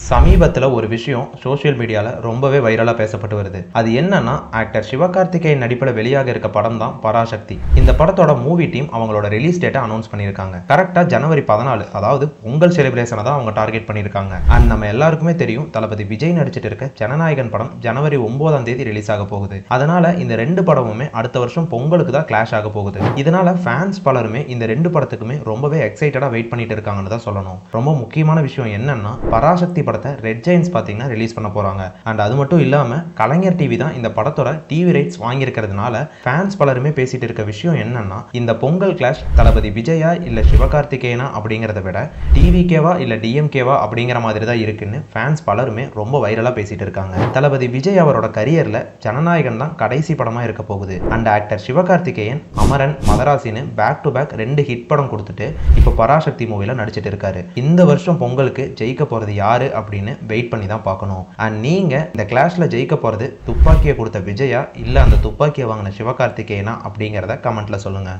சமீபத்தில் ஒரு விஷயம் சோஷியல் மீடியாவில் ரொம்பவே வைரலாக பேசப்பட்டு வருது. அது என்னன்னா, ஆக்டர் சிவகார்த்திகேயன் நடிப்பில் வெளியாக இருக்க படம் தான் பராசக்தி. இந்த படத்தோட மூவி டீம் அவங்களோட ரிலீஸ் டேட்டை அனௌன்ஸ் பண்ணியிருக்காங்க. கரெக்டாக ஜனவரி 14, அதாவது பொங்கல் செலிப்ரேஷனை தான் அவங்க டார்கெட் பண்ணியிருக்காங்க. அண்ட் நம்ம எல்லாருக்குமே தெரியும், தளபதி விஜய் நடிச்சிட்டு இருக்க ஜனநாயகன் படம் ஜனவரி 9 ரிலீஸ் ஆக போகுது. அதனால இந்த ரெண்டு படமுமே அடுத்த வருஷம் பொங்கலுக்கு தான் கிளாஷ் ஆக போகுது. இதனால ஃபேன்ஸ் பலருமே இந்த ரெண்டு படத்துக்குமே ரொம்பவே எக்ஸைட்டடாக வெயிட் பண்ணிட்டு இருக்காங்கன்னு தான் சொல்லணும். ரொம்ப முக்கியமான விஷயம் என்னன்னா, பராசக்தி படத்தை ரெட் ஜெயின்ஸ் பார்த்தீங்கன்னா ரிலீஸ் பண்ண போறாங்க. அண்ட் அது மட்டும் இல்லாம கலைஞர் டிவி தான் இந்த படத்தோட டிவி ரைட்ஸ் வாங்கியிருக்கிறதுனால ஃபேன்ஸ் பலருமே பேசிட்டு இருக்க விஷயம் என்னன்னா, இந்த பொங்கல் கிளாஷ் தளபதி விஜயா இல்ல சிவகார்த்திகேயனா அப்படிங்கிறத விட டிவிகேவா இல்ல டிஎம்கேவா அப்படிங்கிற மாதிரி தான் இருக்குன்னு ஃபேன்ஸ் பலருமே ரொம்ப வைரலா பேசிட்டு இருக்காங்க. தளபதி விஜய் அவரோட கரியர்ல ஜனநாயகன் தான் கடைசி படமா இருக்க போகுது. அண்ட் ஆக்டர் சிவகார்த்திகேயன் அமரன், மதராசின்னு பேக் டு பேக் 2 ஹிட் படம் கொடுத்துட்டு இப்போ பராசக்தி மூவில நடிச்சிட்டு இருக்காரு. இந்த வருஷம் பொங்கலுக்கு ஜெயிக்க போறது யாரு அப்படின்னு வெயிட் பண்ணி தான் பார்க்கணும். அண்ட் நீங்க இந்த கிளாஷ்ல ஜெயிக்க போறது துப்பாக்கியை கொடுத்த விஜயா இல்ல அந்த துப்பாக்கியை வாங்கின சிவகார்த்திகேயனா அப்படிங்கிறத கமெண்ட்ல சொல்லுங்க.